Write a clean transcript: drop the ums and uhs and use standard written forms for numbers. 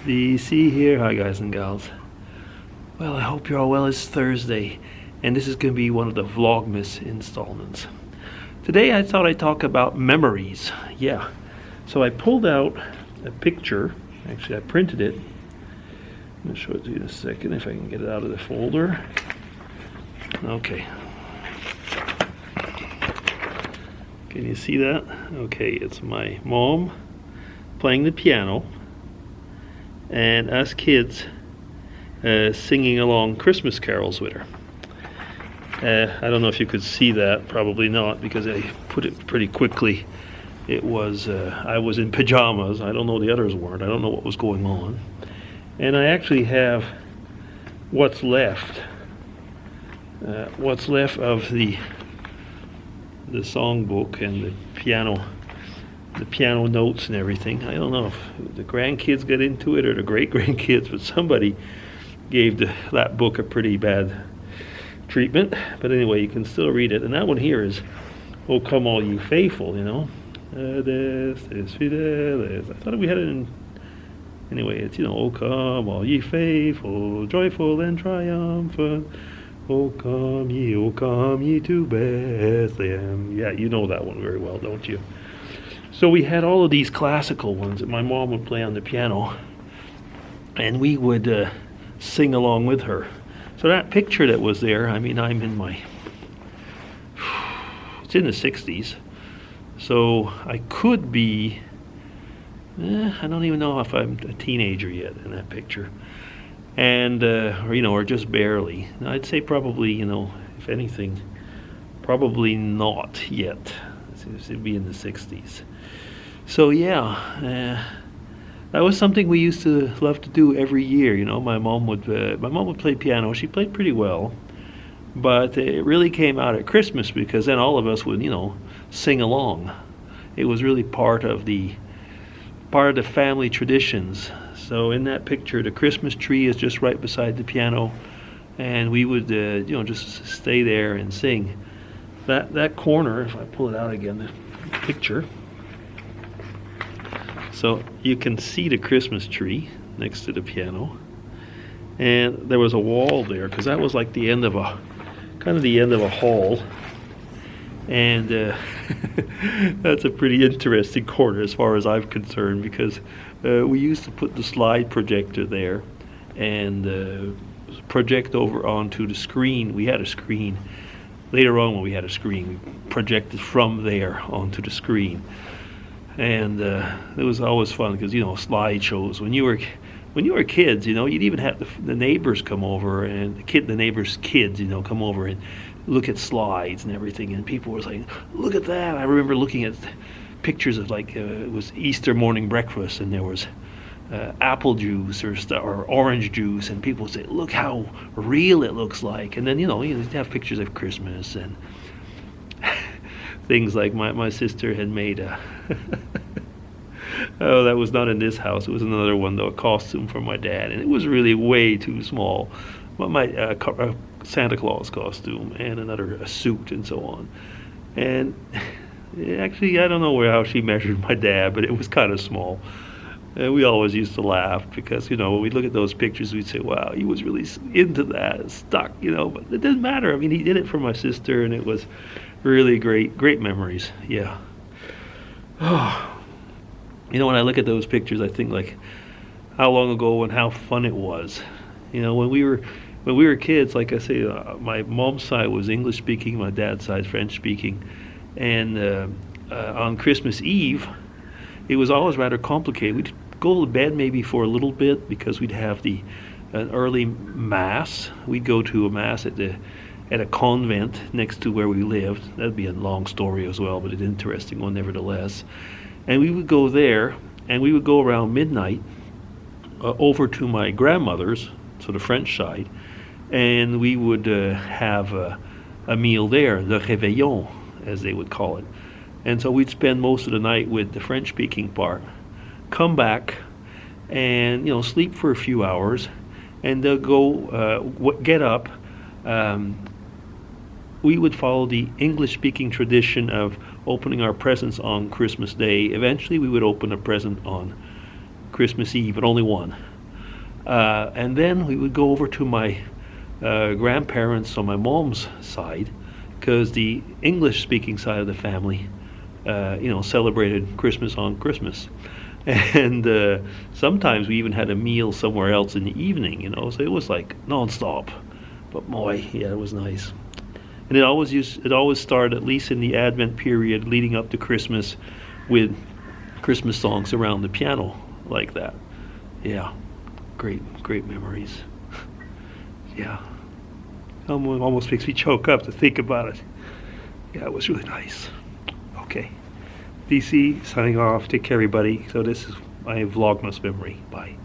DC here. Hi guys and gals. Well, I hope you're all well. It's Thursday and this is going to be one of the Vlogmas installments. Today I thought I'd talk about memories. Yeah, so I pulled out a picture. Actually, I printed it. I'm going to show it to you in a second if I can get it out of the folder. Okay. Can you see that? Okay, it's my mom playing the piano and us kids singing along Christmas carols with her. I don't know if you could see that, probably not, because I put it pretty quickly. It was, I was in pajamas. I don't know the others weren't. I don't know what was going on. And I actually have what's left of the songbook and the piano notes and everything. I don't know if the grandkids got into it or the great-grandkids, but somebody gave that book a pretty bad treatment. But anyway, you can still read it. And that one here is, "Oh, come all you faithful," you know. I thought we had it in... Anyway, it's, you know, "Oh, come all ye faithful, joyful and triumphant. Oh, come ye to Bethlehem." Yeah, you know that one very well, don't you? So we had all of these classical ones that my mom would play on the piano, and we would sing along with her. So that picture that was there, I mean, I'm in my... It's in the 60s. So I could be... I don't even know if I'm a teenager yet in that picture. And, or, you know, or just barely. I'd say probably, you know, if anything, probably not yet. It'd be in the 60s. So yeah, that was something we used to love to do every year. You know, my mom would play piano. She played pretty well, but it really came out at Christmas, because then all of us would, you know, sing along. It was really part of the family traditions. So in that picture, the Christmas tree is just right beside the piano, and we would, you know, just stay there and sing. That corner, if I pull it out again, the picture. So you can see the Christmas tree next to the piano, and there was a wall there, because that was like the end of a, kind of the end of a hall. And that's a pretty interesting corner as far as I'm concerned, because we used to put the slide projector there and project over onto the screen. We had a screen. Later on, when we had a screen, we projected from there onto the screen. And it was always fun, because, you know, slideshows. When you were kids, you know, you'd even have the neighbors come over, and the neighbors' kids, you know, come over and look at slides and everything, and people were like, "Look at that!" I remember looking at pictures of, like, it was Easter morning breakfast, and there was apple juice or orange juice, and people would say, "Look how real it looks like." And then, you know, you'd have pictures of Christmas and things like my sister had made a oh, that was not in this house. It was another one, though, a costume for my dad, and it was really way too small. But my Santa Claus costume, and a suit, and so on. And actually, I don't know how she measured my dad, but it was kind of small. And we always used to laugh, because, you know, when we look at those pictures, we'd say, "Wow, he was really into that, stuck," you know. But it didn't matter. I mean, he did it for my sister, and it was really great memories. Yeah. Oh. You know, when I look at those pictures, I think, like, how long ago and how fun it was. You know, when we were kids, like I say, my mom's side was English speaking, my dad's side French speaking, and on Christmas Eve, it was always rather complicated. We'd go to bed maybe for a little bit, because we'd have an early mass. We'd go to a mass at a convent next to where we lived. That'd be a long story as well, but an interesting one nevertheless. And we would go there, and we would go around midnight over to my grandmother's, so the French side, and we would have a meal there, the réveillon, as they would call it. And so we'd spend most of the night with the French-speaking part, come back, and, you know, sleep for a few hours, and they'll go get up. We would follow the English-speaking tradition of opening our presents on Christmas Day. Eventually, we would open a present on Christmas Eve, but only one. And then we would go over to my grandparents on my mom's side, because the English-speaking side of the family, celebrated Christmas on Christmas. And sometimes we even had a meal somewhere else in the evening, so it was like non-stop. But boy, yeah, it was nice. And it always started, at least in the Advent period leading up to Christmas, with Christmas songs around the piano like that. Yeah, great memories. Yeah, almost makes me choke up to think about it. Yeah, it was really nice. Okay, DC signing off. Take care, everybody. So this is my Vlogmas memory. Bye.